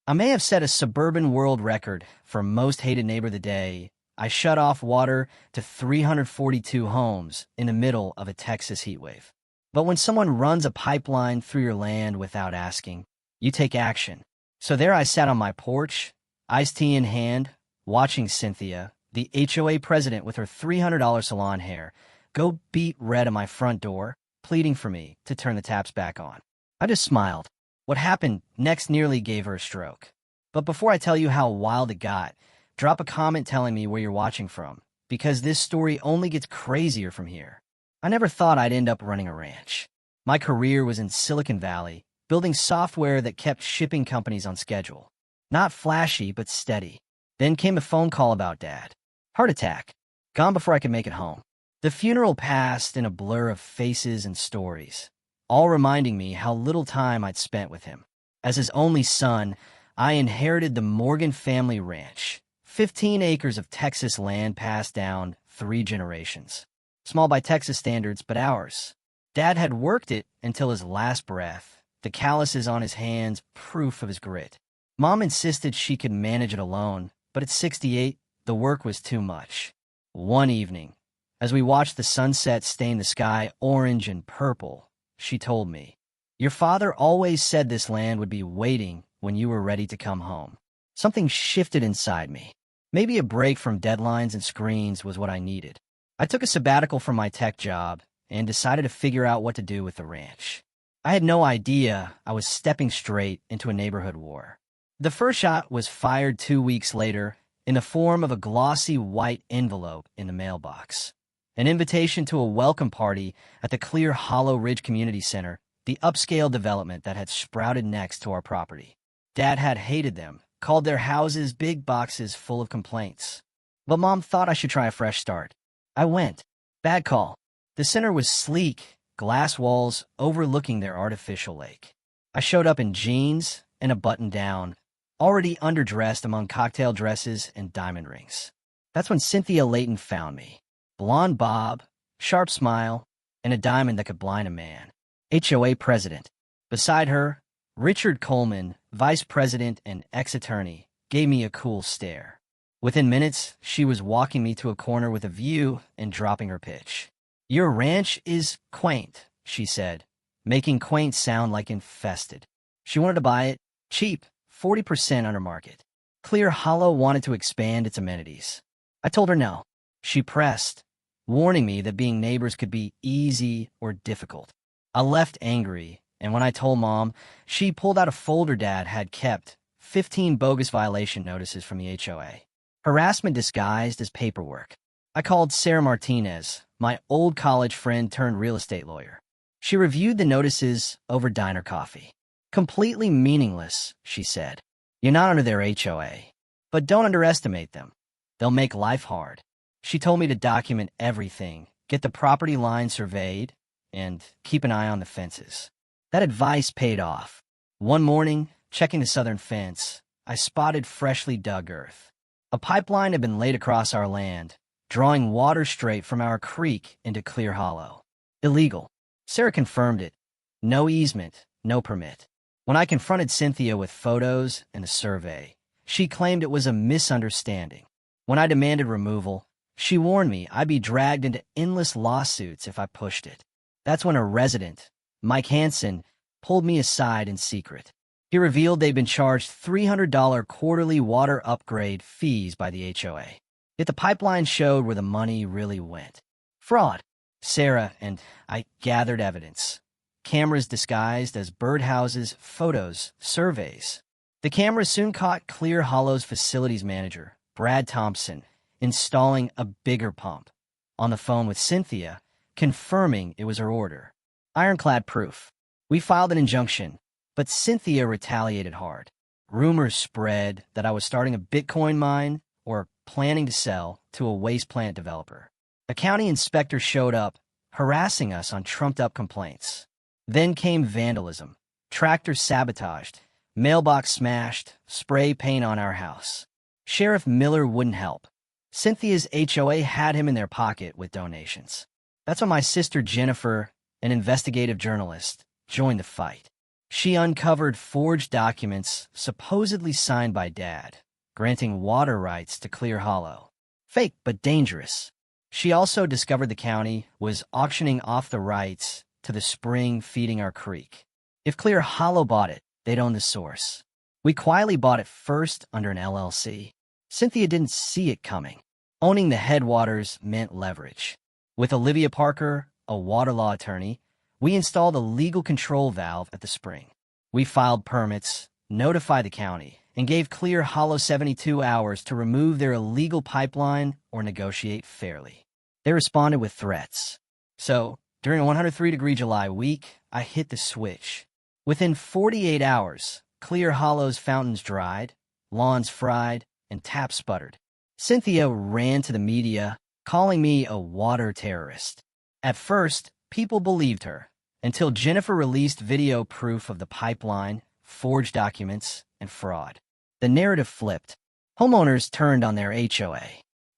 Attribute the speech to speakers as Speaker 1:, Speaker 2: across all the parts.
Speaker 1: I may have set a suburban world record for most hated neighbor of the day. I shut off water to 342 homes in the middle of a Texas heat wave. But when someone runs a pipeline through your land without asking, you take action. So there I sat on my porch, iced tea in hand, watching Cynthia, the HOA president with her $300 salon hair, go beat red on my front door, pleading for me to turn the taps back on. I just smiled. What happened next nearly gave her a stroke. But before I tell you how wild it got, drop a comment telling me where you're watching from, because this story only gets crazier from here. I never thought I'd end up running a ranch. My career was in Silicon Valley, building software that kept shipping companies on schedule. Not flashy, but steady. Then came a phone call about Dad. Heart attack. Gone before I could make it home. The funeral passed in a blur of faces and stories, all reminding me how little time I'd spent with him. As his only son, I inherited the Morgan family ranch, 15 acres of Texas land passed down 3 generations. Small by Texas standards, but ours. Dad had worked it until his last breath, the calluses on his hands proof of his grit. Mom insisted she could manage it alone, but at 68, the work was too much. One evening, as we watched the sunset stain the sky orange and purple, she told me, "Your father always said this land would be waiting when you were ready to come home." Something shifted inside me. Maybe a break from deadlines and screens was what I needed. I took a sabbatical from my tech job and decided to figure out what to do with the ranch. I had no idea I was stepping straight into a neighborhood war. The first shot was fired 2 weeks later in the form of a glossy white envelope in the mailbox. An invitation to a welcome party at the Clear Hollow Ridge Community Center, the upscale development that had sprouted next to our property. Dad had hated them, called their houses big boxes full of complaints. But Mom thought I should try a fresh start. I went. Bad call. The center was sleek, glass walls overlooking their artificial lake. I showed up in jeans and a button-down, already underdressed among cocktail dresses and diamond rings. That's when Cynthia Layton found me. Blonde bob, sharp smile, and a diamond that could blind a man. HOA president. Beside her, Richard Coleman, vice president and ex-attorney, gave me a cool stare. Within minutes, she was walking me to a corner with a view and dropping her pitch. "Your ranch is quaint," she said, making quaint sound like infested. She wanted to buy it cheap, 40% under market. Clear Hollow wanted to expand its amenities. I told her no. She pressed, warning me that being neighbors could be easy or difficult. I left angry, and when I told Mom, she pulled out a folder Dad had kept, 15 bogus violation notices from the HOA. Harassment disguised as paperwork. I called Sarah Martinez, my old college friend turned real estate lawyer. She reviewed the notices over diner coffee. "Completely meaningless," she said. "You're not under their HOA. But don't underestimate them. They'll make life hard." She told me to document everything, get the property line surveyed, and keep an eye on the fences. That advice paid off. One morning, checking the southern fence, I spotted freshly dug earth. A pipeline had been laid across our land, drawing water straight from our creek into Clear Hollow. Illegal. Sarah confirmed it. No easement, no permit. When I confronted Cynthia with photos and a survey, she claimed it was a misunderstanding. When I demanded removal, she warned me I'd be dragged into endless lawsuits if I pushed it. That's when a resident, Mike Hansen, pulled me aside in secret. He revealed they'd been charged $300 quarterly water upgrade fees by the HOA. Yet the pipeline showed where the money really went. Fraud. Sarah and I gathered evidence. Cameras disguised as birdhouses, photos, surveys. The cameras soon caught Clear Hollow's facilities manager, Brad Thompson, installing a bigger pump. On the phone with Cynthia, confirming it was her order. Ironclad proof. We filed an injunction, but Cynthia retaliated hard. Rumors spread that I was starting a Bitcoin mine or planning to sell to a waste plant developer. A county inspector showed up, harassing us on trumped-up complaints. Then came vandalism. Tractors sabotaged, mailbox smashed, spray paint on our house. Sheriff Miller wouldn't help. Cynthia's HOA had him in their pocket with donations. That's when my sister Jennifer, an investigative journalist, joined the fight. She uncovered forged documents supposedly signed by Dad, granting water rights to Clear Hollow. Fake, but dangerous. She also discovered the county was auctioning off the rights to the spring feeding our creek. If Clear Hollow bought it, they'd own the source. We quietly bought it first under an LLC. Cynthia didn't see it coming. Owning the headwaters meant leverage. With Olivia Parker, a water law attorney, we installed a legal control valve at the spring. We filed permits, notified the county, and gave Clear Hollow 72 hours to remove their illegal pipeline or negotiate fairly. They responded with threats. So, during a 103-degree July week, I hit the switch. Within 48 hours, Clear Hollow's fountains dried, lawns fried, and taps sputtered. Cynthia ran to the media, calling me a water terrorist. At first, people believed her, until Jennifer released video proof of the pipeline, forged documents, and fraud. The narrative flipped. Homeowners turned on their HOA.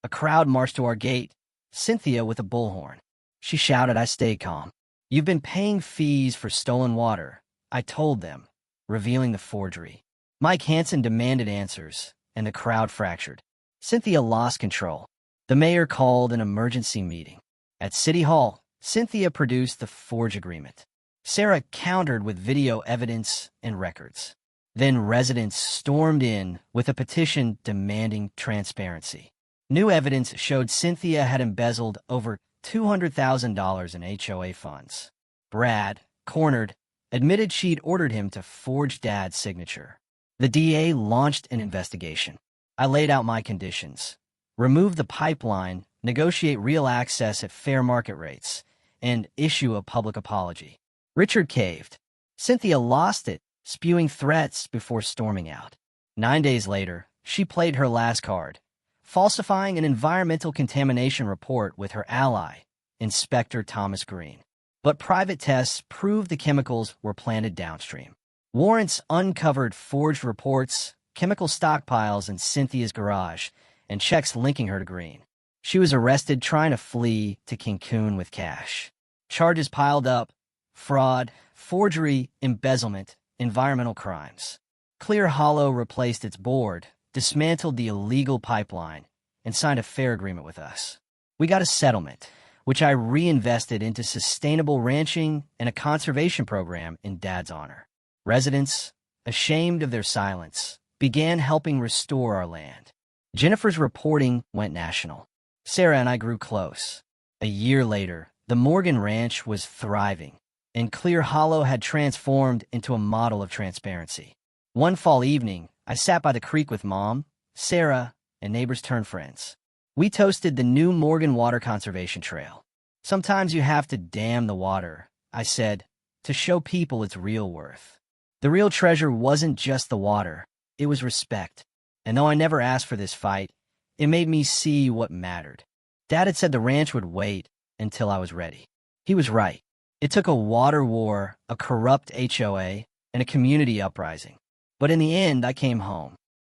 Speaker 1: A crowd marched to our gate, Cynthia with a bullhorn. She shouted, I stayed calm. You've been paying fees for stolen water, I told them, revealing the forgery. Mike Hansen demanded answers, and the crowd fractured. Cynthia lost control. The mayor called an emergency meeting. At City Hall, Cynthia produced the forge agreement. Sarah countered with video evidence and records. Then residents stormed in with a petition demanding transparency. New evidence showed Cynthia had embezzled over $200,000 in HOA funds. Brad, cornered, admitted she'd ordered him to forge Dad's signature. The DA launched an investigation. I laid out my conditions. Remove the pipeline, negotiate real access at fair market rates, and issue a public apology. Richard caved. Cynthia lost it, spewing threats before storming out. 9 days later, she played her last card, falsifying an environmental contamination report with her ally, Inspector Thomas Green. But private tests proved the chemicals were planted downstream. Warrants uncovered forged reports, chemical stockpiles in Cynthia's garage, and checks linking her to Green. She was arrested trying to flee to Cancun with cash. Charges piled up: fraud, forgery, embezzlement, environmental crimes. Clear Hollow replaced its board, dismantled the illegal pipeline, and signed a fair agreement with us. We got a settlement, which I reinvested into sustainable ranching and a conservation program in Dad's honor. Residents, ashamed of their silence, began helping restore our land. Jennifer's reporting went national. Sarah and I grew close. A year later, the Morgan Ranch was thriving, and Clear Hollow had transformed into a model of transparency. One fall evening, I sat by the creek with Mom, Sarah, and neighbors turned friends. We toasted the new Morgan Water Conservation Trail. Sometimes you have to dam the water, I said, to show people its real worth. The real treasure wasn't just the water, it was respect. And though I never asked for this fight, it made me see what mattered. Dad had said the ranch would wait until I was ready. He was right. It took a water war, a corrupt HOA, and a community uprising. But in the end, I came home.